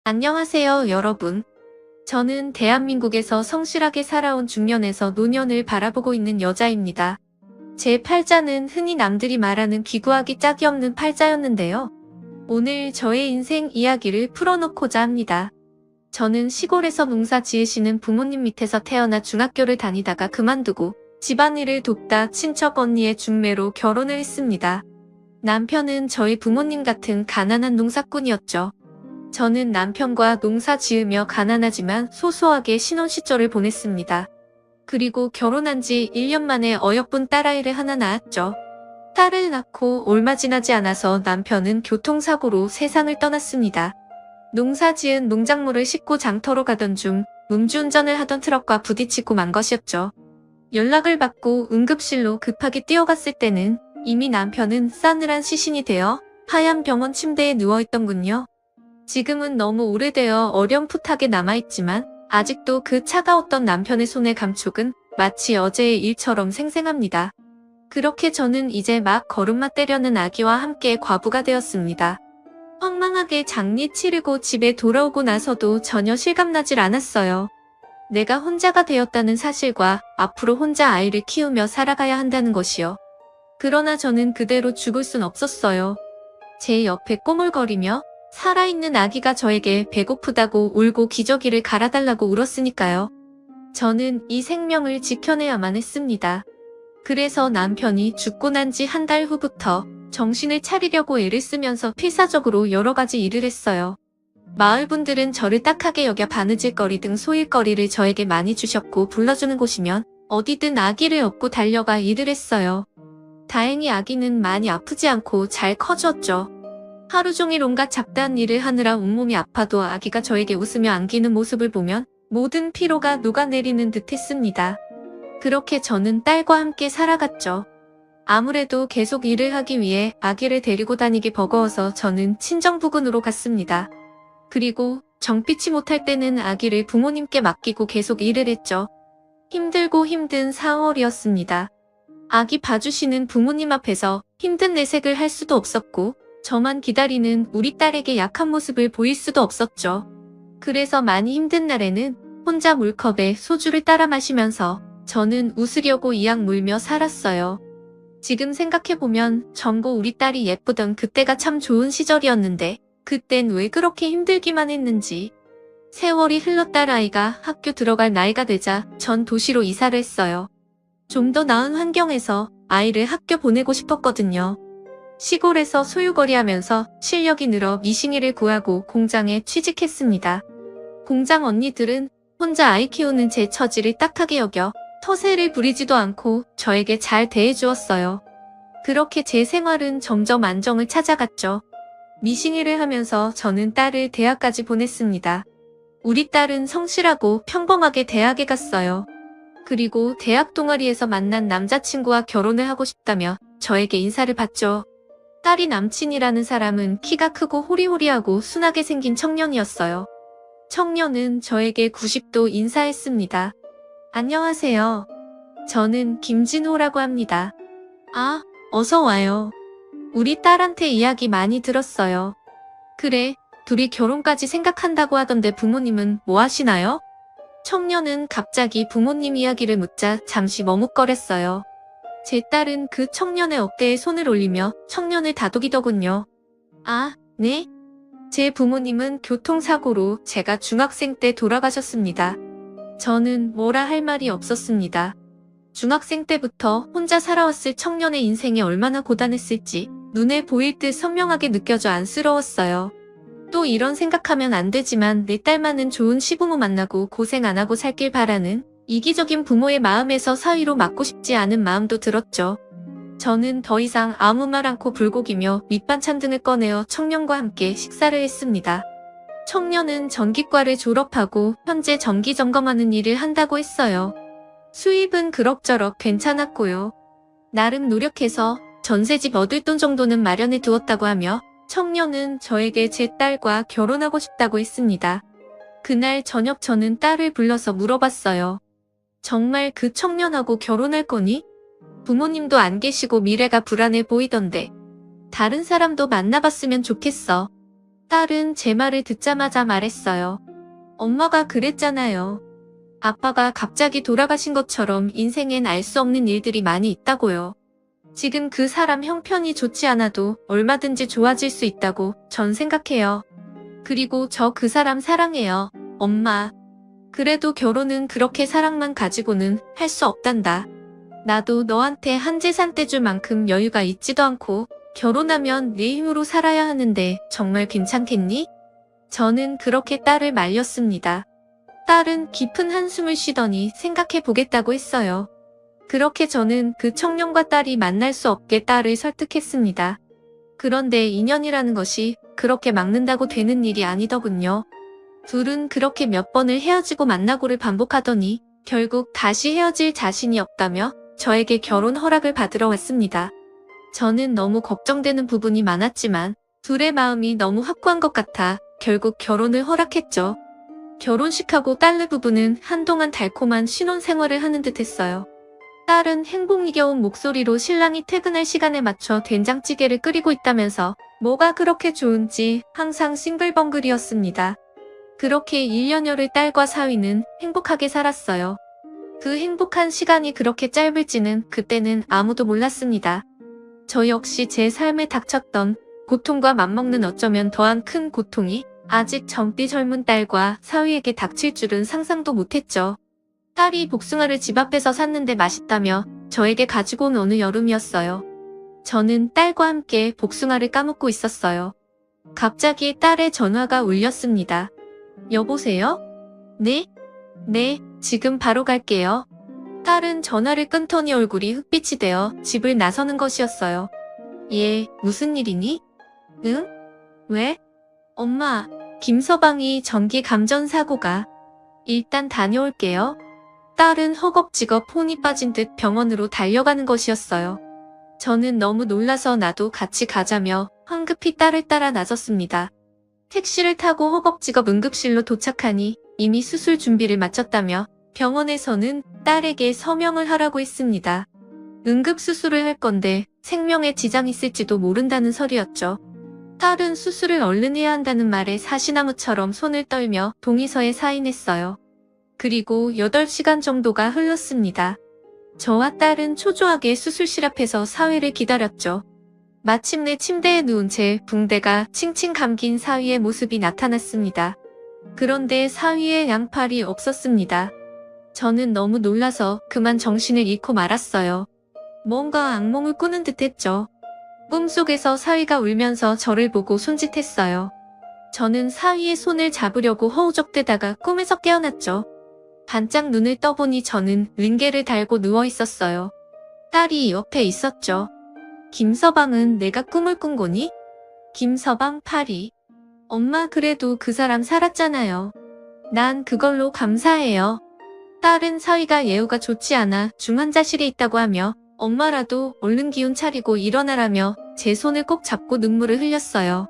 안녕하세요, 여러분. 저는 대한민국에서 성실하게 살아온 중년에서 노년을 바라보고 있는 여자입니다. 제 팔자는 흔히 남들이 말하는 귀구하기 짝이 없는 팔자였는데요. 오늘 저의 인생 이야기를 풀어놓고자 합니다. 저는 시골에서 농사 지으시는 부모님 밑에서 태어나 중학교를 다니다가 그만두고 집안일을 돕다 친척 언니의 중매로 결혼을 했습니다. 남편은 저희 부모님 같은 가난한 농사꾼이었죠. 저는 남편과 농사 지으며 가난하지만 소소하게 신혼 시절을 보냈습니다. 그리고 결혼한 지 1년 만에 어여쁜 딸아이를 하나 낳았죠. 딸을 낳고 얼마 지나지 않아서 남편은 교통사고로 세상을 떠났습니다. 농사 지은 농작물을 싣고 장터로 가던 중 음주운전을 하던 트럭과 부딪히고 만 것이었죠. 연락을 받고 응급실로 급하게 뛰어갔을 때는 이미 남편은 싸늘한 시신이 되어 하얀 병원 침대에 누워있던군요. 지금은 너무 오래되어 어렴풋하게 남아있지만 아직도 그 차가웠던 남편의 손의 감촉은 마치 어제의 일처럼 생생합니다. 그렇게 저는 이제 막 걸음마 떼려는 아기와 함께 과부가 되었습니다. 황망하게 장례 치르고 집에 돌아오고 나서도 전혀 실감나질 않았어요. 내가 혼자가 되었다는 사실과 앞으로 혼자 아이를 키우며 살아가야 한다는 것이요. 그러나 저는 그대로 죽을 순 없었어요. 제 옆에 꼬물거리며 살아있는 아기가 저에게 배고프다고 울고 기저귀를 갈아달라고 울었으니까요. 저는 이 생명을 지켜내야만 했습니다. 그래서 남편이 죽고 난 지 한 달 후부터 정신을 차리려고 애를 쓰면서 필사적으로 여러 가지 일을 했어요. 마을 분들은 저를 딱하게 여겨 바느질거리 등 소일거리를 저에게 많이 주셨고 불러주는 곳이면 어디든 아기를 업고 달려가 일을 했어요. 다행히 아기는 많이 아프지 않고 잘 커졌죠. 하루 종일 온갖 잡다한 일을 하느라 온몸이 아파도 아기가 저에게 웃으며 안기는 모습을 보면 모든 피로가 녹아내리는 듯 했습니다. 그렇게 저는 딸과 함께 살아갔죠. 아무래도 계속 일을 하기 위해 아기를 데리고 다니기 버거워서 저는 친정부근으로 갔습니다. 그리고 정피치 못할 때는 아기를 부모님께 맡기고 계속 일을 했죠. 힘들고 힘든 4월이었습니다. 아기 봐주시는 부모님 앞에서 힘든 내색을 할 수도 없었고 저만 기다리는 우리 딸에게 약한 모습을 보일 수도 없었죠. 그래서 많이 힘든 날에는 혼자 물컵에 소주를 따라 마시면서 저는 웃으려고 이악 물며 살았어요. 지금 생각해보면 전고 우리 딸이 예쁘던 그때가 참 좋은 시절이었는데 그땐 왜 그렇게 힘들기만 했는지. 세월이 흘러 딸아이가 학교 들어갈 나이가 되자 전 도시로 이사를 했어요. 좀 더 나은 환경에서 아이를 학교 보내고 싶었거든요. 시골에서 소유거리하면서 실력이 늘어 미싱이를 구하고 공장에 취직했습니다. 공장 언니들은 혼자 아이 키우는 제 처지를 딱하게 여겨 터세를 부리지도 않고 저에게 잘 대해주었어요. 그렇게 제 생활은 점점 안정을 찾아갔죠. 미싱이를 하면서 저는 딸을 대학까지 보냈습니다. 우리 딸은 성실하고 평범하게 대학에 갔어요. 그리고 대학 동아리에서 만난 남자친구와 결혼을 하고 싶다며 저에게 인사를 받죠. 딸이 남친이라는 사람은 키가 크고 호리호리하고 순하게 생긴 청년이었어요. 청년은 저에게 90도 인사했습니다. 안녕하세요. 저는 김진호라고 합니다. 아, 어서 와요. 우리 딸한테 이야기 많이 들었어요. 그래, 둘이 결혼까지 생각한다고 하던데 부모님은 뭐 하시나요? 청년은 갑자기 부모님 이야기를 묻자 잠시 머뭇거렸어요. 제 딸은 그 청년의 어깨에 손을 올리며 청년을 다독이더군요. 아, 네? 제 부모님은 교통사고로 제가 중학생 때 돌아가셨습니다. 저는 뭐라 할 말이 없었습니다. 중학생 때부터 혼자 살아왔을 청년의 인생이 얼마나 고단했을지 눈에 보일 듯 선명하게 느껴져 안쓰러웠어요. 또 이런 생각하면 안 되지만 내 딸만은 좋은 시부모 만나고 고생 안 하고 살길 바라는 이기적인 부모의 마음에서 사위로 맞고 싶지 않은 마음도 들었죠. 저는 더 이상 아무 말 않고 불고기며 밑반찬 등을 꺼내어 청년과 함께 식사를 했습니다. 청년은 전기과를 졸업하고 현재 전기 점검하는 일을 한다고 했어요. 수입은 그럭저럭 괜찮았고요. 나름 노력해서 전세집 얻을 돈 정도는 마련해 두었다고 하며 청년은 저에게 제 딸과 결혼하고 싶다고 했습니다. 그날 저녁 저는 딸을 불러서 물어봤어요. 정말 그 청년하고 결혼할 거니? 부모님도 안 계시고 미래가 불안해 보이던데. 다른 사람도 만나봤으면 좋겠어. 딸은 제 말을 듣자마자 말했어요. 엄마가 그랬잖아요. 아빠가 갑자기 돌아가신 것처럼 인생엔 알 수 없는 일들이 많이 있다고요. 지금 그 사람 형편이 좋지 않아도 얼마든지 좋아질 수 있다고 전 생각해요. 그리고 저 그 사람 사랑해요. 엄마. 그래도 결혼은 그렇게 사랑만 가지고는 할 수 없단다. 나도 너한테 한 재산 떼줄 만큼 여유가 있지도 않고 결혼하면 네 힘으로 살아야 하는데 정말 괜찮겠니? 저는 그렇게 딸을 말렸습니다. 딸은 깊은 한숨을 쉬더니 생각해 보겠다고 했어요. 그렇게 저는 그 청년과 딸이 만날 수 없게 딸을 설득했습니다. 그런데 인연이라는 것이 그렇게 막는다고 되는 일이 아니더군요. 둘은 그렇게 몇 번을 헤어지고 만나고를 반복하더니 결국 다시 헤어질 자신이 없다며 저에게 결혼 허락을 받으러 왔습니다. 저는 너무 걱정되는 부분이 많았지만 둘의 마음이 너무 확고한 것 같아 결국 결혼을 허락했죠. 결혼식하고 딸네 부부는 한동안 달콤한 신혼생활을 하는 듯 했어요. 딸은 행복이 겨운 목소리로 신랑이 퇴근할 시간에 맞춰 된장찌개를 끓이고 있다면서 뭐가 그렇게 좋은지 항상 싱글벙글이었습니다. 그렇게 1년여를 딸과 사위는 행복하게 살았어요. 그 행복한 시간이 그렇게 짧을지는 그때는 아무도 몰랐습니다. 저 역시 제 삶에 닥쳤던 고통과 맞먹는 어쩌면 더한 큰 고통이 아직 젊디 젊은 딸과 사위에게 닥칠 줄은 상상도 못했죠. 딸이 복숭아를 집 앞에서 샀는데 맛있다며 저에게 가지고 온 어느 여름이었어요. 저는 딸과 함께 복숭아를 까먹고 있었어요. 갑자기 딸의 전화가 울렸습니다. 여보세요? 네? 네, 지금 바로 갈게요. 딸은 전화를 끊더니 얼굴이 흑빛이 되어 집을 나서는 것이었어요. 얘, 무슨 일이니? 응? 왜? 엄마, 김서방이 전기 감전 사고가. 일단 다녀올게요. 딸은 허겁지겁 혼이 빠진 듯 병원으로 달려가는 것이었어요. 저는 너무 놀라서 나도 같이 가자며 황급히 딸을 따라 나섰습니다. 택시를 타고 허겁지겁 응급실로 도착하니 이미 수술 준비를 마쳤다며 병원에서는 딸에게 서명을 하라고 했습니다. 응급수술을 할 건데 생명에 지장이 있을지도 모른다는 설이었죠. 딸은 수술을 얼른 해야 한다는 말에 사시나무처럼 손을 떨며 동의서에 사인했어요. 그리고 8시간 정도가 흘렀습니다. 저와 딸은 초조하게 수술실 앞에서 사위를 기다렸죠. 마침내 침대에 누운 채 붕대가 칭칭 감긴 사위의 모습이 나타났습니다. 그런데 사위의 양팔이 없었습니다. 저는 너무 놀라서 그만 정신을 잃고 말았어요. 뭔가 악몽을 꾸는 듯 했죠. 꿈속에서 사위가 울면서 저를 보고 손짓했어요. 저는 사위의 손을 잡으려고 허우적대다가 꿈에서 깨어났죠. 반짝 눈을 떠보니 저는 링게를 달고 누워 있었어요. 딸이 옆에 있었죠. 김서방은 내가 꿈을 꾼 거니? 김서방 파리. 엄마 그래도 그 사람 살았잖아요. 난 그걸로 감사해요. 딸은 사위가 예후가 좋지 않아 중환자실에 있다고 하며 엄마라도 얼른 기운 차리고 일어나라며 제 손을 꼭 잡고 눈물을 흘렸어요.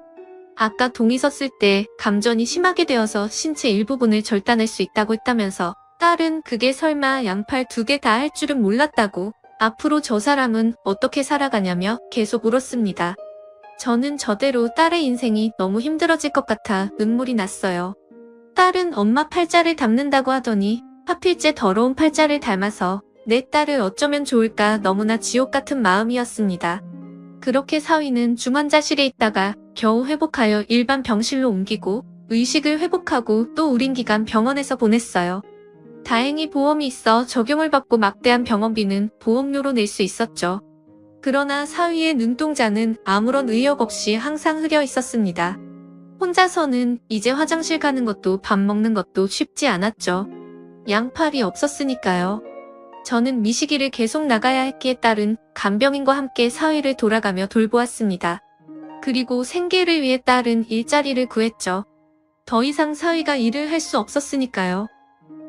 아까 동의서 쓸 때 감전이 심하게 되어서 신체 일부분을 절단할 수 있다고 했다면서 딸은 그게 설마 양팔 2개 다 할 줄은 몰랐다고 앞으로 저 사람은 어떻게 살아가냐며 계속 울었습니다. 저는 저대로 딸의 인생이 너무 힘들어질 것 같아 눈물이 났어요. 딸은 엄마 팔자를 닮는다고 하더니 하필째 더러운 팔자를 닮아서 내 딸을 어쩌면 좋을까 너무나 지옥 같은 마음이었습니다. 그렇게 사위는 중환자실에 있다가 겨우 회복하여 일반 병실로 옮기고 의식을 회복하고 또 우린 기간 병원에서 보냈어요. 다행히 보험이 있어 적용을 받고 막대한 병원비는 보험료로 낼 수 있었죠. 그러나 사위의 눈동자는 아무런 의욕 없이 항상 흐려 있었습니다. 혼자서는 이제 화장실 가는 것도 밥 먹는 것도 쉽지 않았죠. 양팔이 없었으니까요. 저는 미시기를 계속 나가야 했기에 딸은 간병인과 함께 사위를 돌아가며 돌보았습니다. 그리고 생계를 위해 딸은 일자리를 구했죠. 더 이상 사위가 일을 할 수 없었으니까요.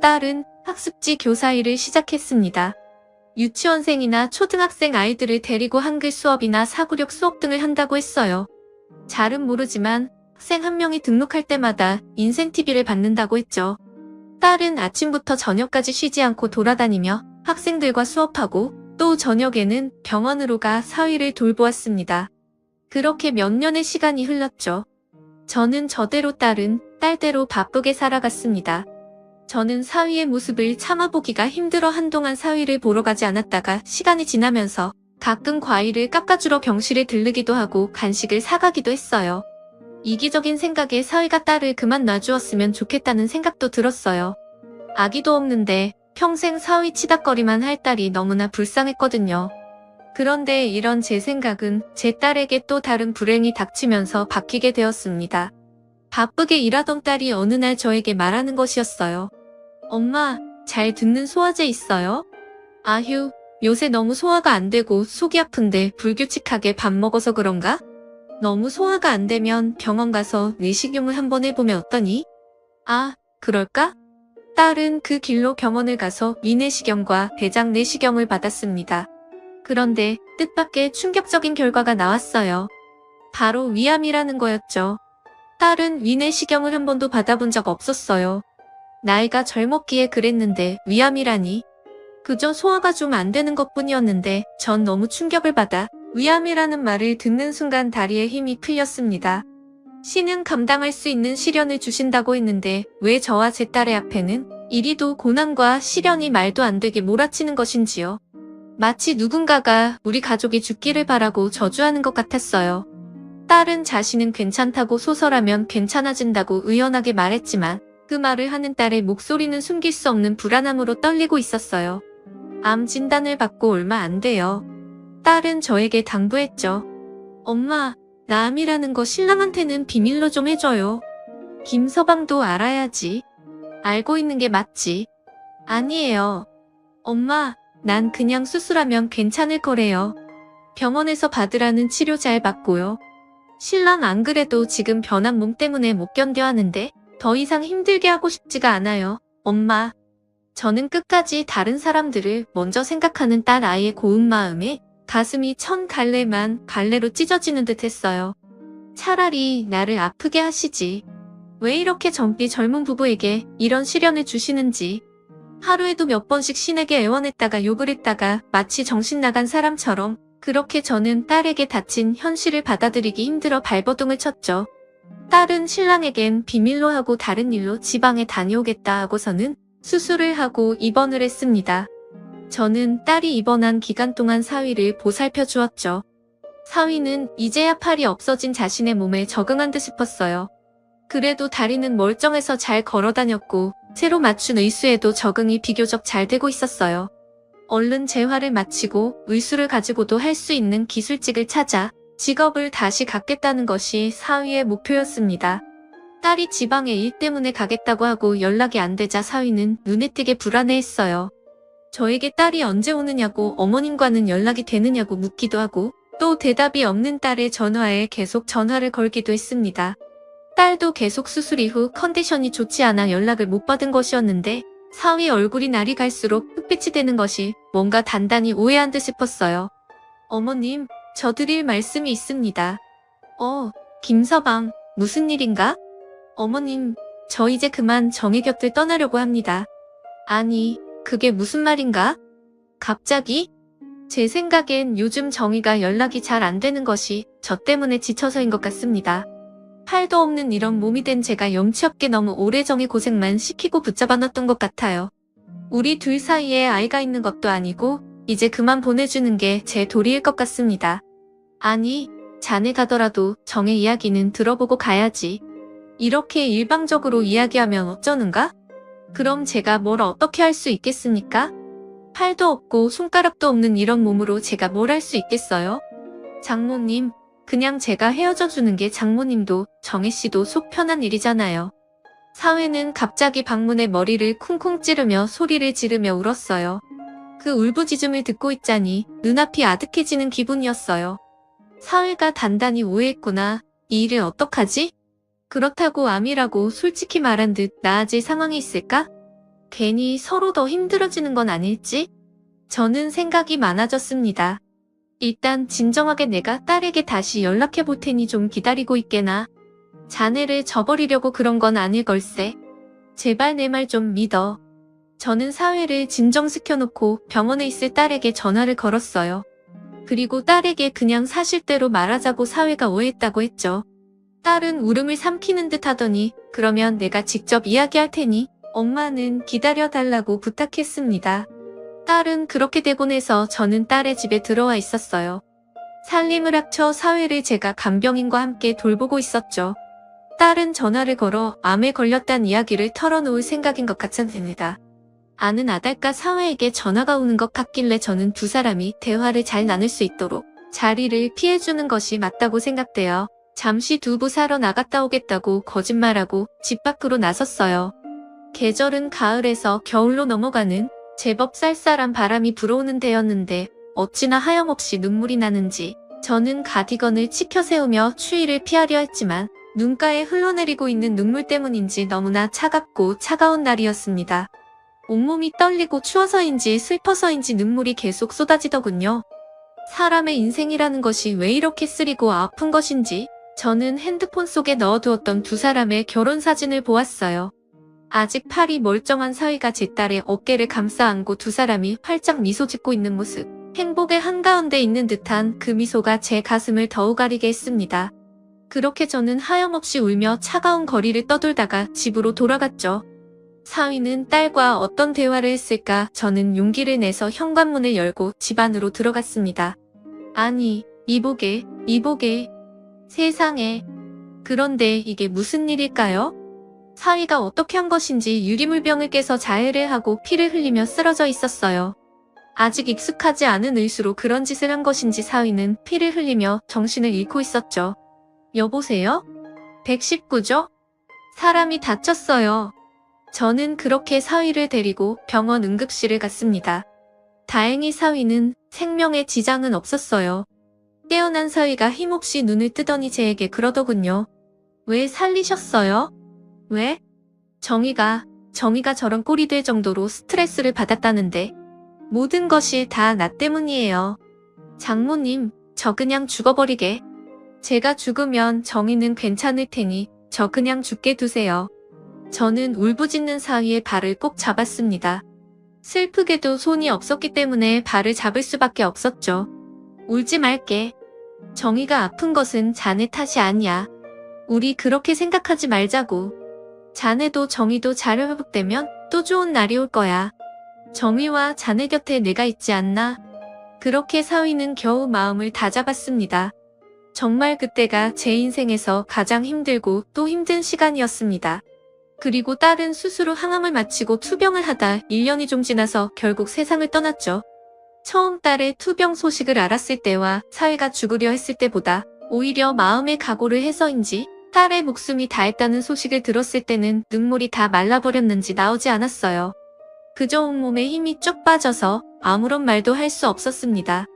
딸은 학습지 교사 일을 시작했습니다. 유치원생이나 초등학생 아이들을 데리고 한글 수업이나 사고력 수업 등을 한다고 했어요. 잘은 모르지만 학생 한 명이 등록할 때마다 인센티비를 받는다고 했죠. 딸은 아침부터 저녁까지 쉬지 않고 돌아다니며 학생들과 수업하고 또 저녁에는 병원으로 가 사위를 돌보았습니다. 그렇게 몇 년의 시간이 흘렀죠. 저는 저대로 딸은 딸대로 바쁘게 살아갔습니다. 저는 사위의 모습을 참아보기가 힘들어 한동안 사위를 보러 가지 않았다가 시간이 지나면서 가끔 과일을 깎아주러 병실에 들르기도 하고 간식을 사가기도 했어요. 이기적인 생각에 사위가 딸을 그만 놔주었으면 좋겠다는 생각도 들었어요. 아기도 없는데 평생 사위 치닥거리만 할 딸이 너무나 불쌍했거든요. 그런데 이런 제 생각은 제 딸에게 또 다른 불행이 닥치면서 바뀌게 되었습니다. 바쁘게 일하던 딸이 어느 날 저에게 말하는 것이었어요. 엄마, 잘 듣는 소화제 있어요? 아휴, 요새 너무 소화가 안 되고 속이 아픈데 불규칙하게 밥 먹어서 그런가? 너무 소화가 안 되면 병원 가서 내시경을 한번 해보면 어떠니? 아, 그럴까? 딸은 그 길로 병원을 가서 위내시경과 대장 내시경을 받았습니다. 그런데 뜻밖의 충격적인 결과가 나왔어요. 바로 위암이라는 거였죠. 딸은 위내시경을 한 번도 받아본 적 없었어요. 나이가 젊었기에 그랬는데 위암이라니. 그저 소화가 좀 안 되는 것뿐이었는데 전 너무 충격을 받아 위암이라는 말을 듣는 순간 다리에 힘이 풀렸습니다. 신은 감당할 수 있는 시련을 주신다고 했는데 왜 저와 제 딸의 앞에는 이리도 고난과 시련이 말도 안 되게 몰아치는 것인지요. 마치 누군가가 우리 가족이 죽기를 바라고 저주하는 것 같았어요. 딸은 자신은 괜찮다고 소설하면 괜찮아진다고 의연하게 말했지만 그 말을 하는 딸의 목소리는 숨길 수 없는 불안함으로 떨리고 있었어요. 암 진단을 받고 얼마 안 돼요. 딸은 저에게 당부했죠. 엄마, 나 암이라는 거 신랑한테는 비밀로 좀 해줘요. 김서방도 알아야지. 알고 있는 게 맞지. 아니에요. 엄마, 난 그냥 수술하면 괜찮을 거래요. 병원에서 받으라는 치료 잘 받고요. 신랑 안 그래도 지금 변한 몸 때문에 못 견뎌 하는데 더 이상 힘들게 하고 싶지가 않아요. 엄마. 저는 끝까지 다른 사람들을 먼저 생각하는 딸 아이의 고운 마음에 가슴이 천 갈래만 갈래로 찢어지는 듯 했어요. 차라리 나를 아프게 하시지. 왜 이렇게 젊은 부부에게 이런 시련을 주시는지. 하루에도 몇 번씩 신에게 애원했다가 욕을 했다가 마치 정신 나간 사람처럼 그렇게 저는 딸에게 닥친 현실을 받아들이기 힘들어 발버둥을 쳤죠. 딸은 신랑에겐 비밀로 하고 다른 일로 지방에 다녀오겠다 하고서는 수술을 하고 입원을 했습니다. 저는 딸이 입원한 기간 동안 사위를 보살펴 주었죠. 사위는 이제야 팔이 없어진 자신의 몸에 적응한 듯 싶었어요. 그래도 다리는 멀쩡해서 잘 걸어다녔고 새로 맞춘 의수에도 적응이 비교적 잘 되고 있었어요. 얼른 재활을 마치고 의수를 가지고도 할 수 있는 기술직을 찾아 직업을 다시 갖겠다는 것이 사위의 목표였습니다. 딸이 지방에 일 때문에 가겠다고 하고 연락이 안 되자 사위는 눈에 띄게 불안해했어요. 저에게 딸이 언제 오느냐고 어머님과는 연락이 되느냐고 묻기도 하고 또 대답이 없는 딸의 전화에 계속 전화를 걸기도 했습니다. 딸도 계속 수술 이후 컨디션이 좋지 않아 연락을 못 받은 것이었는데 사위 얼굴이 날이 갈수록 흑빛이 되는 것이 뭔가 단단히 오해한 듯 싶었어요. 어머님, 저 드릴 말씀이 있습니다. 김서방, 무슨 일인가? 어머님, 저 이제 그만 정희 곁을 떠나려고 합니다. 아니, 그게 무슨 말인가? 갑자기? 제 생각엔 요즘 정희가 연락이 잘 안 되는 것이 저 때문에 지쳐서인 것 같습니다. 팔도 없는 이런 몸이 된 제가 염치 없게 너무 오래 정희 고생만 시키고 붙잡아 놨던 것 같아요. 우리 둘 사이에 아이가 있는 것도 아니고 이제 그만 보내주는 게 제 도리일 것 같습니다. 아니, 자네 가더라도 정의 이야기는 들어보고 가야지. 이렇게 일방적으로 이야기하면 어쩌는가? 그럼 제가 뭘 어떻게 할 수 있겠습니까? 팔도 없고 손가락도 없는 이런 몸으로 제가 뭘 할 수 있겠어요? 장모님, 그냥 제가 헤어져 주는 게 장모님도 정혜씨도 속 편한 일이잖아요. 사회는 갑자기 방문에 머리를 쿵쿵 찌르며 소리를 지르며 울었어요. 그 울부짖음을 듣고 있자니 눈앞이 아득해지는 기분이었어요. 사회가 단단히 오해했구나. 이 일을 어떡하지? 그렇다고 암이라고 솔직히 말한 듯 나아질 상황이 있을까? 괜히 서로 더 힘들어지는 건 아닐지? 저는 생각이 많아졌습니다. 일단 진정하게 내가 딸에게 다시 연락해 볼 테니 좀 기다리고 있게나. 자네를 저버리려고 그런 건 아닐 걸세. 제발 내 말 좀 믿어. 저는 사회를 진정시켜놓고 병원에 있을 딸에게 전화를 걸었어요. 그리고 딸에게 그냥 사실대로 말하자고 사회가 오해했다고 했죠. 딸은 울음을 삼키는 듯 하더니 그러면 내가 직접 이야기할 테니 엄마는 기다려달라고 부탁했습니다. 딸은 그렇게 되고 나서 저는 딸의 집에 들어와 있었어요. 살림을 합쳐 사회를 제가 간병인과 함께 돌보고 있었죠. 딸은 전화를 걸어 암에 걸렸다는 이야기를 털어놓을 생각인 것 같았습니다. 아는 아달까 사회에게 전화가 오는 것 같길래 저는 두 사람이 대화를 잘 나눌 수 있도록 자리를 피해주는 것이 맞다고 생각되어 잠시 두부 사러 나갔다 오겠다고 거짓말하고 집 밖으로 나섰어요. 계절은 가을에서 겨울로 넘어가는 제법 쌀쌀한 바람이 불어오는 때였는데 어찌나 하염없이 눈물이 나는지 저는 가디건을 치켜 세우며 추위를 피하려 했지만 눈가에 흘러내리고 있는 눈물 때문인지 너무나 차갑고 차가운 날이었습니다. 온몸이 떨리고 추워서인지 슬퍼서인지 눈물이 계속 쏟아지더군요. 사람의 인생이라는 것이 왜 이렇게 쓰리고 아픈 것인지 저는 핸드폰 속에 넣어두었던 두 사람의 결혼 사진을 보았어요. 아직 팔이 멀쩡한 사위가 제 딸의 어깨를 감싸 안고 두 사람이 활짝 미소 짓고 있는 모습. 행복의 한가운데 있는 듯한 그 미소가 제 가슴을 더욱 아리게 했습니다. 그렇게 저는 하염없이 울며 차가운 거리를 떠돌다가 집으로 돌아갔죠. 사위는 딸과 어떤 대화를 했을까 저는 용기를 내서 현관문을 열고 집 안으로 들어갔습니다. 아니, 이보게. 세상에. 그런데 이게 무슨 일일까요? 사위가 어떻게 한 것인지 유리물병을 깨서 자해를 하고 피를 흘리며 쓰러져 있었어요. 아직 익숙하지 않은 의수로 그런 짓을 한 것인지 사위는 피를 흘리며 정신을 잃고 있었죠. 여보세요? 119죠? 사람이 다쳤어요. 저는 그렇게 사위를 데리고 병원 응급실을 갔습니다. 다행히 사위는 생명에 지장은 없었어요. 깨어난 사위가 힘없이 눈을 뜨더니 제게 그러더군요. 왜 살리셨어요? 왜? 정의가 저런 꼴이 될 정도로 스트레스를 받았다는데 모든 것이 다 나 때문이에요. 장모님, 저 그냥 죽어버리게. 제가 죽으면 정의는 괜찮을 테니 저 그냥 죽게 두세요. 저는 울부짖는 사위의 발을 꼭 잡았습니다. 슬프게도 손이 없었기 때문에 발을 잡을 수밖에 없었죠. 울지 말게. 정의가 아픈 것은 자네 탓이 아니야. 우리 그렇게 생각하지 말자고. 자네도 정의도 잘 회복되면 또 좋은 날이 올 거야. 정의와 자네 곁에 내가 있지 않나? 그렇게 사위는 겨우 마음을 다잡았습니다. 정말 그때가 제 인생에서 가장 힘들고 또 힘든 시간이었습니다. 그리고 딸은 수술 후 항암을 마치고 투병을 하다 1년이 좀 지나서 결국 세상을 떠났죠. 처음 딸의 투병 소식을 알았을 때와 사위가 죽으려 했을 때보다 오히려 마음의 각오를 해서인지 딸의 목숨이 다했다는 소식을 들었을 때는 눈물이 다 말라버렸는지 나오지 않았어요. 그저 온몸에 힘이 쭉 빠져서 아무런 말도 할 수 없었습니다.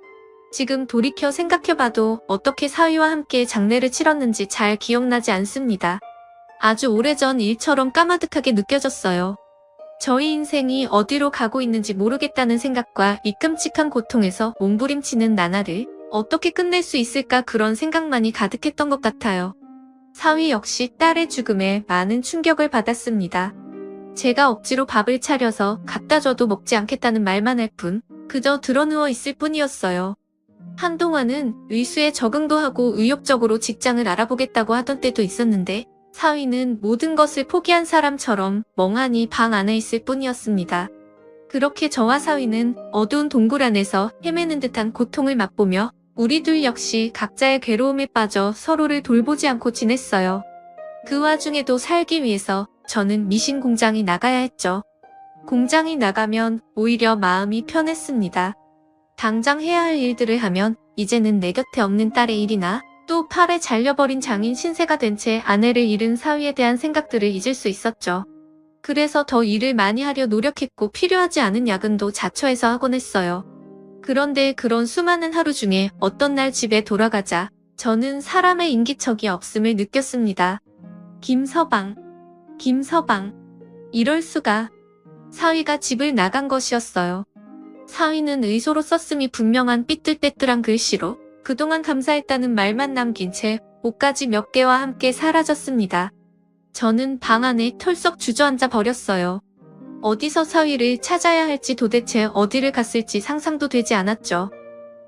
지금 돌이켜 생각해봐도 어떻게 사위와 함께 장례를 치렀는지 잘 기억나지 않습니다. 아주 오래전 일처럼 까마득하게 느껴졌어요. 저희 인생이 어디로 가고 있는지 모르겠다는 생각과 이 끔찍한 고통에서 몸부림치는 나날을 어떻게 끝낼 수 있을까 그런 생각만이 가득했던 것 같아요. 사위 역시 딸의 죽음에 많은 충격을 받았습니다. 제가 억지로 밥을 차려서 갖다 줘도 먹지 않겠다는 말만 할 뿐 그저 드러누워 있을 뿐이었어요. 한동안은 의수에 적응도 하고 의욕적으로 직장을 알아보겠다고 하던 때도 있었는데 사위는 모든 것을 포기한 사람처럼 멍하니 방 안에 있을 뿐이었습니다. 그렇게 저와 사위는 어두운 동굴 안에서 헤매는 듯한 고통을 맛보며 우리 둘 역시 각자의 괴로움에 빠져 서로를 돌보지 않고 지냈어요. 그 와중에도 살기 위해서 저는 미신 공장이 나가야 했죠. 공장이 나가면 오히려 마음이 편했습니다. 당장 해야 할 일들을 하면 이제는 내 곁에 없는 딸의 일이나 또 팔에 잘려버린 장인 신세가 된 채 아내를 잃은 사위에 대한 생각들을 잊을 수 있었죠. 그래서 더 일을 많이 하려 노력했고 필요하지 않은 야근도 자처해서 하곤 했어요. 그런데 그런 수많은 하루 중에 어떤 날 집에 돌아가자 저는 사람의 인기척이 없음을 느꼈습니다. 김서방. 이럴 수가. 사위가 집을 나간 것이었어요. 사위는 의소로 썼음이 분명한 삐뚤빼뚤한 글씨로 그동안 감사했다는 말만 남긴 채 옷가지 몇 개와 함께 사라졌습니다. 저는 방 안에 털썩 주저앉아 버렸어요. 어디서 사위를 찾아야 할지 도대체 어디를 갔을지 상상도 되지 않았죠.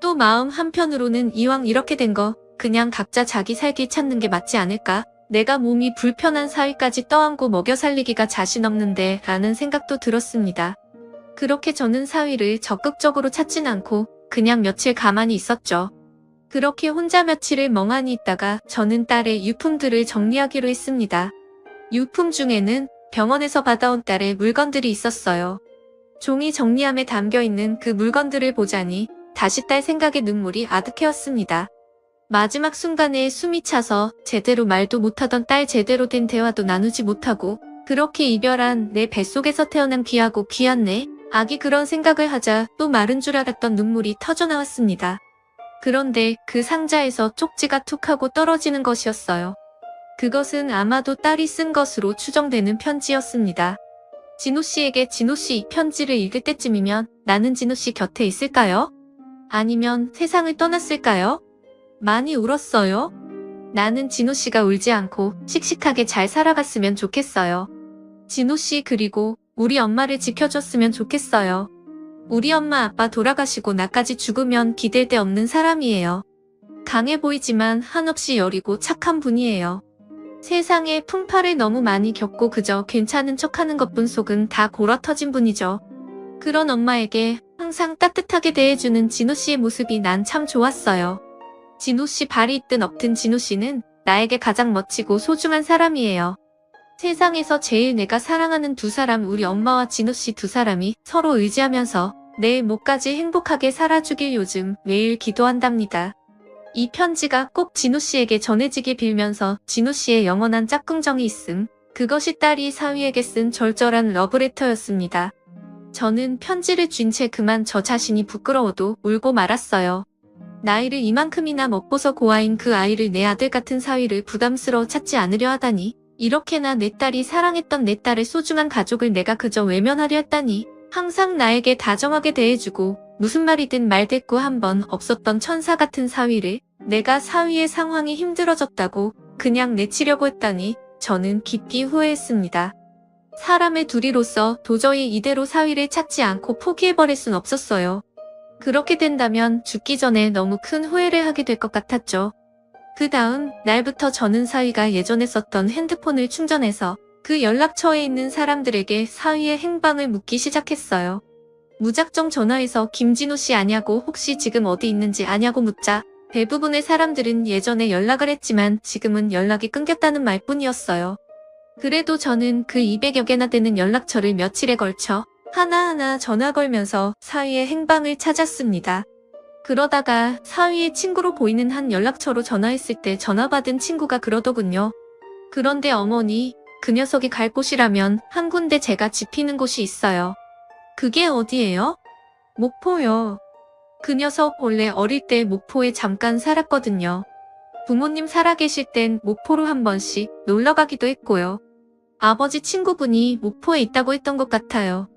또 마음 한편으로는 이왕 이렇게 된 거 그냥 각자 자기 살 길 찾는 게 맞지 않을까? 내가 몸이 불편한 사위까지 떠안고 먹여 살리기가 자신 없는데 라는 생각도 들었습니다. 그렇게 저는 사위를 적극적으로 찾진 않고 그냥 며칠 가만히 있었죠. 그렇게 혼자 며칠을 멍하니 있다가 저는 딸의 유품들을 정리하기로 했습니다. 유품 중에는 병원에서 받아온 딸의 물건들이 있었어요. 종이 정리함에 담겨있는 그 물건들을 보자니 다시 딸 생각에 눈물이 아득해왔습니다. 마지막 순간에 숨이 차서 제대로 말도 못하던 딸 제대로 된 대화도 나누지 못하고 그렇게 이별한 내 뱃속에서 태어난 귀하고 귀한 내 아기 그런 생각을 하자 또 마른 줄 알았던 눈물이 터져나왔습니다. 그런데 그 상자에서 쪽지가 툭 하고 떨어지는 것이었어요. 그것은 아마도 딸이 쓴 것으로 추정되는 편지였습니다. 진호씨에게 진호씨 이 편지를 읽을 때쯤이면 나는 진호씨 곁에 있을까요? 아니면 세상을 떠났을까요? 많이 울었어요. 나는 진호씨가 울지 않고 씩씩하게 잘 살아갔으면 좋겠어요. 진호씨 그리고 우리 엄마를 지켜줬으면 좋겠어요. 우리 엄마 아빠 돌아가시고 나까지 죽으면 기댈 데 없는 사람이에요. 강해 보이지만 한없이 여리고 착한 분이에요. 세상에 풍파를 너무 많이 겪고 그저 괜찮은 척하는 것뿐 속은 다 골아터진 분이죠. 그런 엄마에게 항상 따뜻하게 대해주는 진호씨의 모습이 난 참 좋았어요. 진호씨 발이 있든 없든 진호씨는 나에게 가장 멋지고 소중한 사람이에요. 세상에서 제일 내가 사랑하는 두 사람 우리 엄마와 진호씨 두 사람이 서로 의지하면서 내일 목까지 행복하게 살아주길 요즘 매일 기도한답니다. 이 편지가 꼭 진호씨에게 전해지길 빌면서 진호씨의 영원한 짝꿍정이 있음. 그것이 딸이 사위에게 쓴 절절한 러브레터였습니다. 저는 편지를 쥔 채 그만 저 자신이 부끄러워도 울고 말았어요. 나이를 이만큼이나 먹고서 고아인 그 아이를 내 아들 같은 사위를 부담스러워 찾지 않으려 하다니 이렇게나 내 딸이 사랑했던 내 딸의 소중한 가족을 내가 그저 외면하려 했다니 항상 나에게 다정하게 대해주고 무슨 말이든 말대꾸 한 번 없었던 천사 같은 사위를 내가 사위의 상황이 힘들어졌다고 그냥 내치려고 했다니 저는 깊이 후회했습니다. 사람의 둘이로서 도저히 이대로 사위를 찾지 않고 포기해버릴 순 없었어요. 그렇게 된다면 죽기 전에 너무 큰 후회를 하게 될 것 같았죠. 그 다음 날부터 저는 사위가 예전에 썼던 핸드폰을 충전해서 그 연락처에 있는 사람들에게 사위의 행방을 묻기 시작했어요. 무작정 전화해서 김진호 씨 아냐고 혹시 지금 어디 있는지 아냐고 묻자 대부분의 사람들은 예전에 연락을 했지만 지금은 연락이 끊겼다는 말뿐이었어요. 그래도 저는 그 200여 개나 되는 연락처를 며칠에 걸쳐 하나하나 전화 걸면서 사위의 행방을 찾았습니다. 그러다가 사위의 친구로 보이는 한 연락처로 전화했을 때 전화 받은 친구가 그러더군요. 그런데 어머니, 그 녀석이 갈 곳이라면 한 군데 제가 집히는 곳이 있어요. 그게 어디예요? 목포요. 그 녀석 원래 어릴 때 목포에 잠깐 살았거든요. 부모님 살아계실 땐 목포로 한 번씩 놀러 가기도 했고요. 아버지 친구분이 목포에 있다고 했던 것 같아요.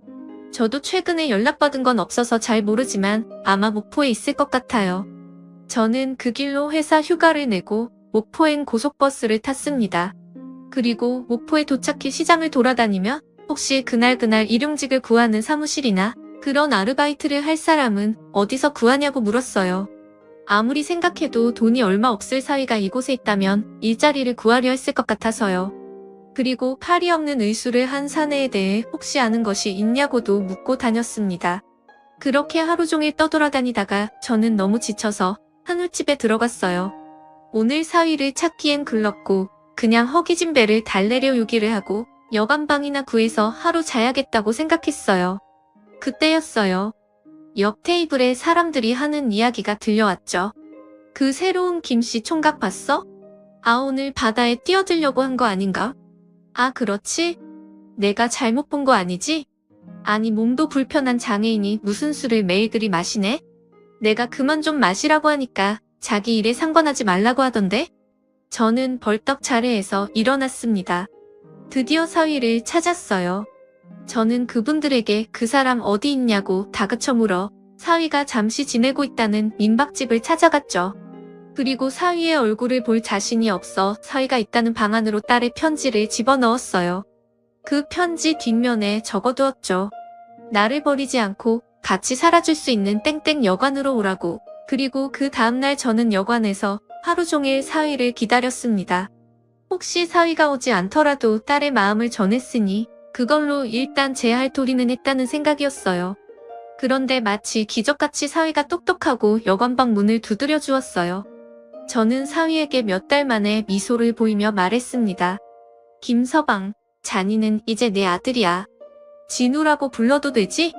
저도 최근에 연락받은 건 없어서 잘 모르지만 아마 목포에 있을 것 같아요. 저는 그 길로 회사 휴가를 내고 목포행 고속버스를 탔습니다. 그리고 목포에 도착해 시장을 돌아다니며 혹시 그날 일용직을 구하는 사무실이나 그런 아르바이트를 할 사람은 어디서 구하냐고 물었어요. 아무리 생각해도 돈이 얼마 없을 사위가 이곳에 있다면 일자리를 구하려 했을 것 같아서요. 그리고 팔이 없는 의수를 한 사내에 대해 혹시 아는 것이 있냐고도 묻고 다녔습니다. 그렇게 하루 종일 떠돌아다니다가 저는 너무 지쳐서 한울집에 들어갔어요. 오늘 사위를 찾기엔 글렀고 그냥 허기진 배를 달래려 유기를 하고 여간방이나 구해서 하루 자야겠다고 생각했어요. 그때였어요. 옆 테이블에 사람들이 하는 이야기가 들려왔죠. 그 새로운 김씨 총각 봤어? 아 오늘 바다에 뛰어들려고 한 거 아닌가? 아 그렇지? 내가 잘못 본 거 아니지? 아니 몸도 불편한 장애인이 무슨 술을 매일 그리 마시네? 내가 그만 좀 마시라고 하니까 자기 일에 상관하지 말라고 하던데? 저는 벌떡 자리에서 일어났습니다. 드디어 사위를 찾았어요. 저는 그분들에게 그 사람 어디 있냐고 다그쳐 물어 사위가 잠시 지내고 있다는 민박집을 찾아갔죠. 그리고 사위의 얼굴을 볼 자신이 없어 사위가 있다는 방 안으로 딸의 편지를 집어넣었어요. 그 편지 뒷면에 적어두었죠. 나를 버리지 않고 같이 살아줄 수 있는 땡땡 여관으로 오라고. 그리고 그 다음날 저는 여관에서 하루 종일 사위를 기다렸습니다. 혹시 사위가 오지 않더라도 딸의 마음을 전했으니 그걸로 일단 제 할 도리는 했다는 생각이었어요. 그런데 마치 기적같이 사위가 똑똑하고 여관방 문을 두드려 주었어요. 저는 사위에게 몇 달 만에 미소를 보이며 말했습니다. 김서방, 자니는 이제 내 아들이야. 진우라고 불러도 되지?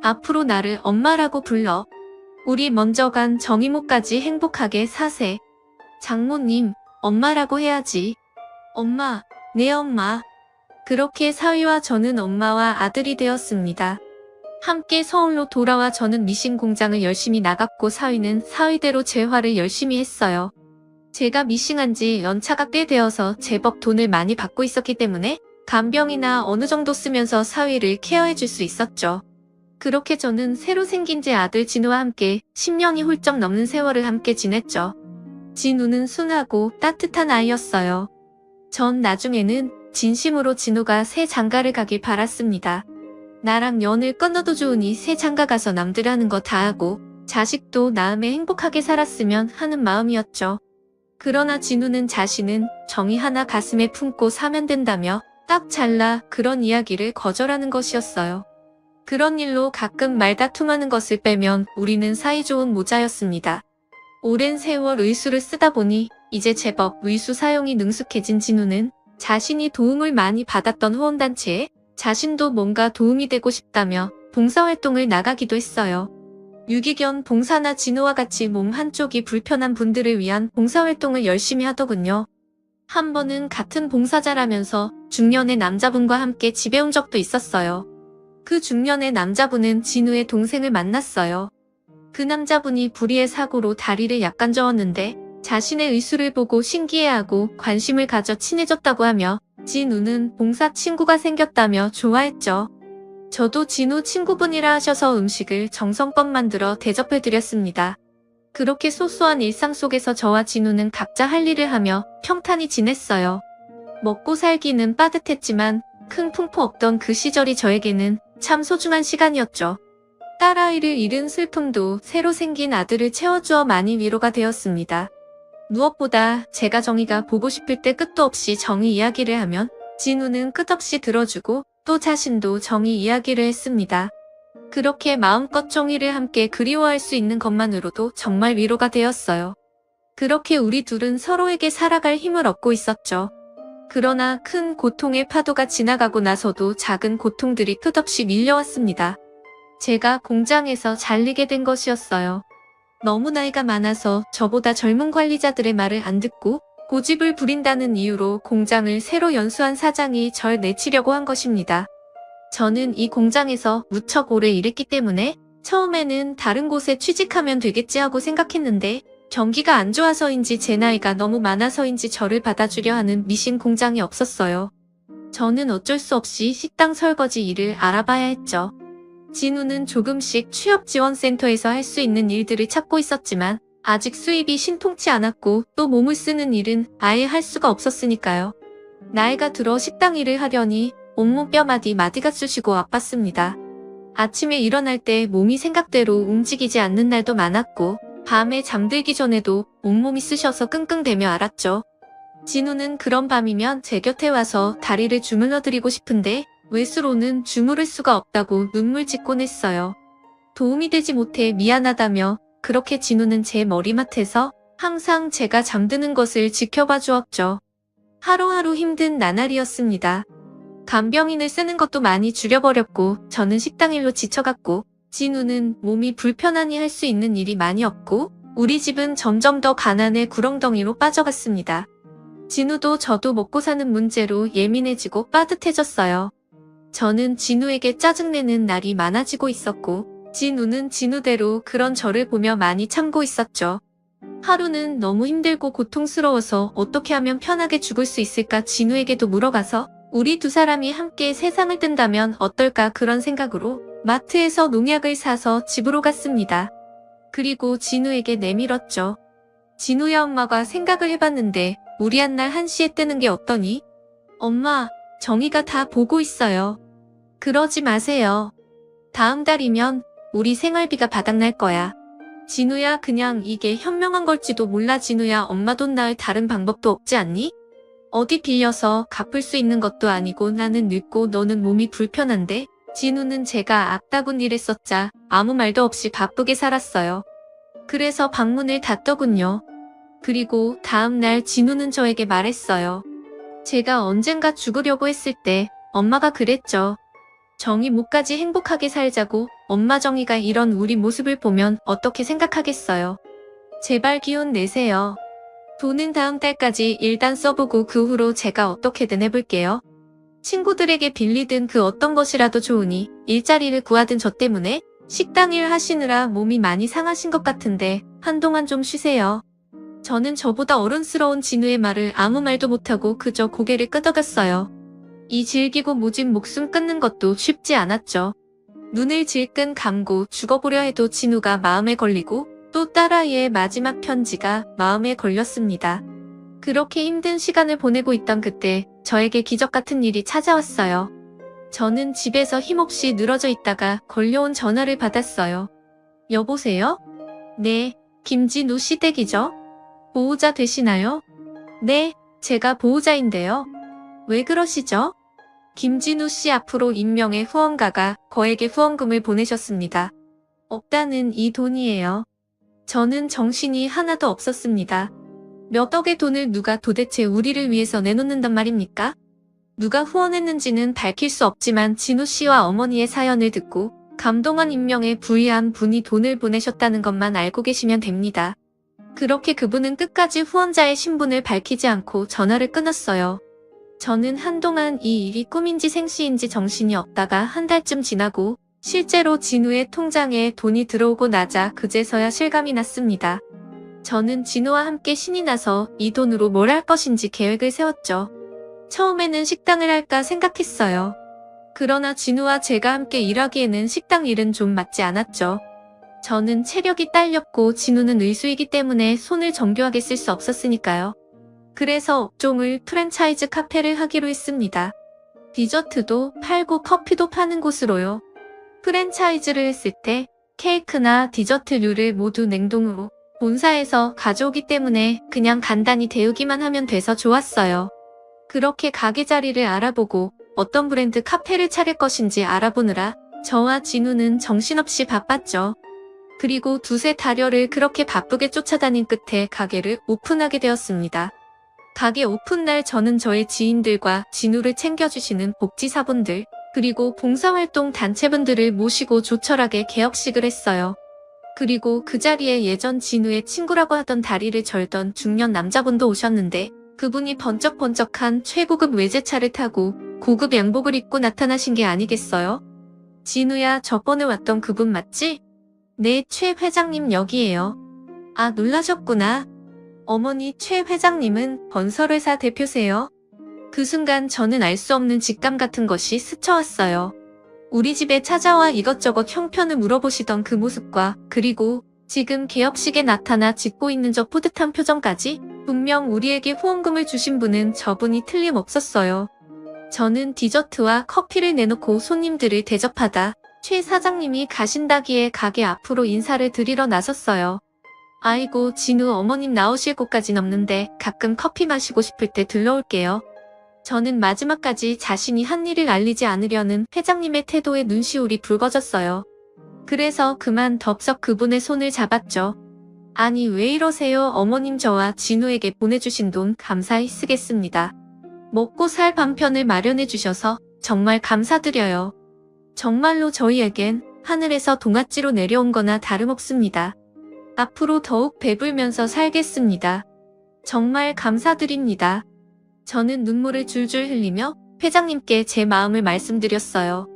앞으로 나를 엄마라고 불러. 우리 먼저 간 정이모까지 행복하게 사세. 장모님, 엄마라고 해야지. 엄마, 내 엄마. 그렇게 사위와 저는 엄마와 아들이 되었습니다. 함께 서울로 돌아와 저는 미신 공장을 열심히 나갔고 사위는 사위대로 재활을 열심히 했어요. 제가 미싱한 지 연차가 꽤 되어서 제법 돈을 많이 받고 있었기 때문에 간병이나 어느 정도 쓰면서 사위를 케어해 줄 수 있었죠. 그렇게 저는 새로 생긴 제 아들 진우와 함께 10년이 훌쩍 넘는 세월을 함께 지냈죠. 진우는 순하고 따뜻한 아이였어요. 전 나중에는 진심으로 진우가 새 장가를 가길 바랐습니다. 나랑 연을 끊어도 좋으니 새 장가 가서 남들 하는 거 다 하고 자식도 낳음에 행복하게 살았으면 하는 마음이었죠. 그러나 진우는 자신은 정이 하나 가슴에 품고 사면 된다며 딱 잘라 그런 이야기를 거절하는 것이었어요. 그런 일로 가끔 말다툼하는 것을 빼면 우리는 사이좋은 모자였습니다. 오랜 세월 의수를 쓰다 보니 이제 제법 의수 사용이 능숙해진 진우는 자신이 도움을 많이 받았던 후원단체에 자신도 뭔가 도움이 되고 싶다며 봉사활동을 나가기도 했어요. 유기견 봉사나 진우와 같이 몸 한쪽이 불편한 분들을 위한 봉사활동을 열심히 하더군요. 한 번은 같은 봉사자라면서 중년의 남자분과 함께 집에 온 적도 있었어요. 그 중년의 남자분은 진우의 동생을 만났어요. 그 남자분이 불의의 사고로 다리를 약간 저었는데 자신의 의수를 보고 신기해하고 관심을 가져 친해졌다고 하며 진우는 봉사 친구가 생겼다며 좋아했죠. 저도 진우 친구분이라 하셔서 음식을 정성껏 만들어 대접해드렸습니다. 그렇게 소소한 일상 속에서 저와 진우는 각자 할 일을 하며 평탄히 지냈어요. 먹고 살기는 빠듯했지만 큰 풍포 없던 그 시절이 저에게는 참 소중한 시간이었죠. 딸아이를 잃은 슬픔도 새로 생긴 아들을 채워주어 많이 위로가 되었습니다. 무엇보다 제가 정이가 보고 싶을 때 끝도 없이 정이 이야기를 하면 진우는 끝없이 들어주고 또 자신도 정이 이야기를 했습니다. 그렇게 마음껏 정이를 함께 그리워할 수 있는 것만으로도 정말 위로가 되었어요. 그렇게 우리 둘은 서로에게 살아갈 힘을 얻고 있었죠. 그러나 큰 고통의 파도가 지나가고 나서도 작은 고통들이 끝없이 밀려왔습니다. 제가 공장에서 잘리게 된 것이었어요. 너무 나이가 많아서 저보다 젊은 관리자들의 말을 안 듣고 고집을 부린다는 이유로 공장을 새로 연수한 사장이 절 내치려고 한 것입니다. 저는 이 공장에서 무척 오래 일했기 때문에 처음에는 다른 곳에 취직하면 되겠지 하고 생각했는데 경기가 안 좋아서인지 제 나이가 너무 많아서인지 저를 받아주려 하는 미신 공장이 없었어요. 저는 어쩔 수 없이 식당 설거지 일을 알아봐야 했죠. 진우는 조금씩 취업지원센터에서 할 수 있는 일들을 찾고 있었지만 아직 수입이 신통치 않았고 또 몸을 쓰는 일은 아예 할 수가 없었으니까요. 나이가 들어 식당 일을 하려니 온몸 뼈마디 마디가 쑤시고 아팠습니다. 아침에 일어날 때 몸이 생각대로 움직이지 않는 날도 많았고 밤에 잠들기 전에도 온몸이 쑤셔서 끙끙대며 앓았죠. 진우는 그런 밤이면 제 곁에 와서 다리를 주물러드리고 싶은데 외수로는 주무를 수가 없다고 눈물 짓곤 했어요. 도움이 되지 못해 미안하다며 그렇게 진우는 제 머리맡에서 항상 제가 잠드는 것을 지켜봐 주었죠. 하루하루 힘든 나날이었습니다. 간병인을 쓰는 것도 많이 줄여버렸고 저는 식당 일로 지쳐갔고 진우는 몸이 불편하니 할 수 있는 일이 많이 없고 우리 집은 점점 더 가난의 구렁텅이로 빠져갔습니다. 진우도 저도 먹고 사는 문제로 예민해지고 빠듯해졌어요. 저는 진우에게 짜증내는 날이 많아지고 있었고 진우는 진우대로 그런 저를 보며 많이 참고 있었죠. 하루는 너무 힘들고 고통스러워서 어떻게 하면 편하게 죽을 수 있을까 진우에게도 물어가서 우리 두 사람이 함께 세상을 뜬다면 어떨까 그런 생각으로 마트에서 농약을 사서 집으로 갔습니다. 그리고 진우에게 내밀었죠. 진우야 엄마가 생각을 해봤는데 우리 한날 1시에 뜨는 게 어떠니? 엄마, 정이가 다 보고 있어요. 그러지 마세요. 다음 달이면 우리 생활비가 바닥날 거야. 진우야, 그냥 이게 현명한 걸지도 몰라. 진우야, 엄마 돈 나을 다른 방법도 없지 않니? 어디 빌려서 갚을 수 있는 것도 아니고 나는 늙고 너는 몸이 불편한데. 진우는 제가 악다군 일했었자 아무 말도 없이 바쁘게 살았어요. 그래서 방문을 닫더군요. 그리고 다음날 진우는 저에게 말했어요. 제가 언젠가 죽으려고 했을 때 엄마가 그랬죠. 정희 목까지 행복하게 살자고. 엄마, 정희가 이런 우리 모습을 보면 어떻게 생각하겠어요. 제발 기운 내세요. 돈은 다음 달까지 일단 써보고 그 후로 제가 어떻게든 해볼게요. 친구들에게 빌리든 그 어떤 것이라도 좋으니 일자리를 구하든 저 때문에 식당 일 하시느라 몸이 많이 상하신 것 같은데 한동안 좀 쉬세요. 저는 저보다 어른스러운 진우의 말을 아무 말도 못하고 그저 고개를 끄덕였어요. 이 질기고 모진 목숨 끊는 것도 쉽지 않았죠. 눈을 질끈 감고 죽어보려 해도 진우가 마음에 걸리고 또 딸아이의 마지막 편지가 마음에 걸렸습니다. 그렇게 힘든 시간을 보내고 있던 그때 저에게 기적 같은 일이 찾아왔어요. 저는 집에서 힘없이 늘어져 있다가 걸려온 전화를 받았어요. 여보세요? 네, 김진우 씨 댁이죠? 보호자 되시나요? 네, 제가 보호자인데요. 왜 그러시죠? 김진우 씨 앞으로 익명의 후원가가 거액의 후원금을 보내셨습니다. 없다는 이 돈이에요. 저는 정신이 하나도 없었습니다. 몇 억의 돈을 누가 도대체 우리를 위해서 내놓는단 말입니까? 누가 후원했는지는 밝힐 수 없지만 진우 씨와 어머니의 사연을 듣고 감동한 익명의 부유한 분이 돈을 보내셨다는 것만 알고 계시면 됩니다. 그렇게 그분은 끝까지 후원자의 신분을 밝히지 않고 전화를 끊었어요. 저는 한동안 이 일이 꿈인지 생시인지 정신이 없다가 한 달쯤 지나고 실제로 진우의 통장에 돈이 들어오고 나자 그제서야 실감이 났습니다. 저는 진우와 함께 신이 나서 이 돈으로 뭘 할 것인지 계획을 세웠죠. 처음에는 식당을 할까 생각했어요. 그러나 진우와 제가 함께 일하기에는 식당 일은 좀 맞지 않았죠. 저는 체력이 딸렸고 진우는 의수이기 때문에 손을 정교하게 쓸 수 없었으니까요. 그래서 업종을 프랜차이즈 카페를 하기로 했습니다. 디저트도 팔고 커피도 파는 곳으로요. 프랜차이즈를 했을 때 케이크나 디저트류를 모두 냉동으로 본사에서 가져오기 때문에 그냥 간단히 데우기만 하면 돼서 좋았어요. 그렇게 가게 자리를 알아보고 어떤 브랜드 카페를 차릴 것인지 알아보느라 저와 진우는 정신없이 바빴죠. 그리고 두세 달여를 그렇게 바쁘게 쫓아다닌 끝에 가게를 오픈하게 되었습니다. 가게 오픈날 저는 저의 지인들과 진우를 챙겨주시는 복지사분들, 그리고 봉사활동 단체분들을 모시고 조촐하게 개업식을 했어요. 그리고 그 자리에 예전 진우의 친구라고 하던 다리를 절던 중년 남자분도 오셨는데 그분이 번쩍번쩍한 최고급 외제차를 타고 고급 양복을 입고 나타나신 게 아니겠어요? 진우야, 저번에 왔던 그분 맞지? 네, 최 회장님 여기에요. 아, 놀라셨구나. 어머니, 최 회장님은 건설회사 대표세요? 그 순간 저는 알 수 없는 직감 같은 것이 스쳐왔어요. 우리 집에 찾아와 이것저것 형편을 물어보시던 그 모습과 그리고 지금 개업식에 나타나 짓고 있는 저 뿌듯한 표정까지 분명 우리에게 후원금을 주신 분은 저분이 틀림없었어요. 저는 디저트와 커피를 내놓고 손님들을 대접하다 최 사장님이 가신다기에 가게 앞으로 인사를 드리러 나섰어요. 아이고, 진우 어머님 나오실 곳까진 없는데 가끔 커피 마시고 싶을 때 들러올게요. 저는 마지막까지 자신이 한 일을 알리지 않으려는 회장님의 태도에 눈시울이 붉어졌어요. 그래서 그만 덥석 그분의 손을 잡았죠. 아니, 왜 이러세요? 어머님, 저와 진우에게 보내주신 돈 감사히 쓰겠습니다. 먹고 살 방편을 마련해 주셔서 정말 감사드려요. 정말로 저희에겐 하늘에서 동아찌로 내려온 거나 다름없습니다. 앞으로 더욱 배불면서 살겠습니다. 정말 감사드립니다. 저는 눈물을 줄줄 흘리며 회장님께 제 마음을 말씀드렸어요.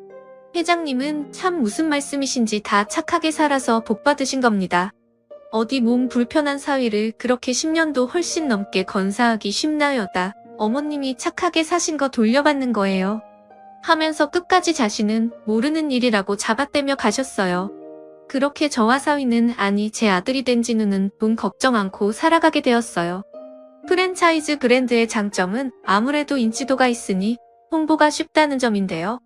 회장님은 참 무슨 말씀이신지 다 착하게 살아서 복 받으신 겁니다. 어디 몸 불편한 사위를 그렇게 10년도 훨씬 넘게 건사하기 쉽나요다. 어머님이 착하게 사신 거 돌려받는 거예요. 하면서 끝까지 자신은 모르는 일이라고 잡아떼며 가셨어요. 그렇게 저와 사위는, 아니 제 아들이 된 진우는 돈 걱정 않고 살아가게 되었어요. 프랜차이즈 브랜드의 장점은 아무래도 인지도가 있으니 홍보가 쉽다는 점인데요.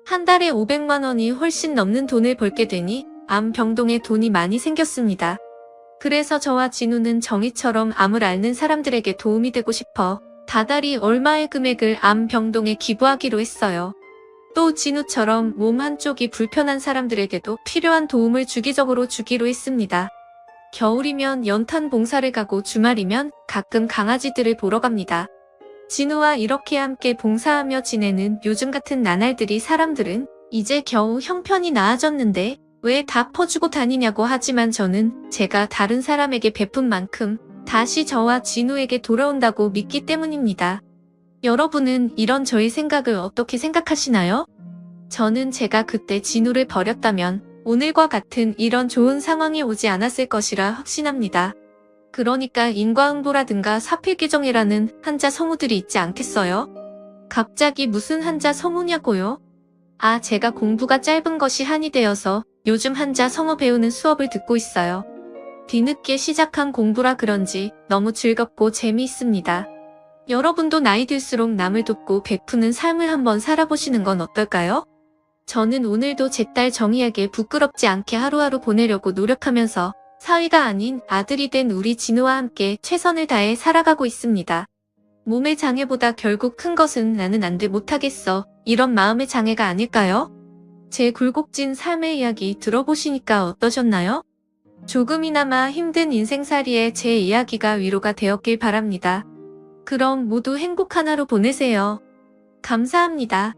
한 달에 500만 원이 훨씬 넘는 돈을 벌게 되니 암병동에 돈이 많이 생겼습니다. 그래서 저와 진우는 정희처럼 암을 앓는 사람들에게 도움이 되고 싶어 다달이 얼마의 금액을 암 병동에 기부하기로 했어요. 또 진우처럼 몸 한쪽이 불편한 사람들에게도 필요한 도움을 주기적으로 주기로 했습니다. 겨울이면 연탄 봉사를 가고 주말이면 가끔 강아지들을 보러 갑니다. 진우와 이렇게 함께 봉사하며 지내는 요즘 같은 나날들이 사람들은 이제 겨우 형편이 나아졌는데 왜 다 퍼주고 다니냐고 하지만 저는 제가 다른 사람에게 베푼 만큼 다시 저와 진우에게 돌아온다고 믿기 때문입니다. 여러분은 이런 저의 생각을 어떻게 생각하시나요? 저는 제가 그때 진우를 버렸다면 오늘과 같은 이런 좋은 상황이 오지 않았을 것이라 확신합니다. 그러니까 인과응보라든가 사필규정이라는 한자 성우들이 있지 않겠어요? 갑자기 무슨 한자 성우냐고요? 아, 제가 공부가 짧은 것이 한이 되어서 요즘 한자 성어 배우는 수업을 듣고 있어요. 뒤늦게 시작한 공부라 그런지 너무 즐겁고 재미있습니다. 여러분도 나이 들수록 남을 돕고 베푸는 삶을 한번 살아보시는 건 어떨까요? 저는 오늘도 제 딸 정희에게 부끄럽지 않게 하루하루 보내려고 노력하면서 사위가 아닌 아들이 된 우리 진우와 함께 최선을 다해 살아가고 있습니다. 몸의 장애보다 결국 큰 것은 나는 안 돼 못하겠어. 이런 마음의 장애가 아닐까요? 제 굴곡진 삶의 이야기 들어보시니까 어떠셨나요? 조금이나마 힘든 인생살이에 제 이야기가 위로가 되었길 바랍니다. 그럼 모두 행복한 하루 보내세요. 감사합니다.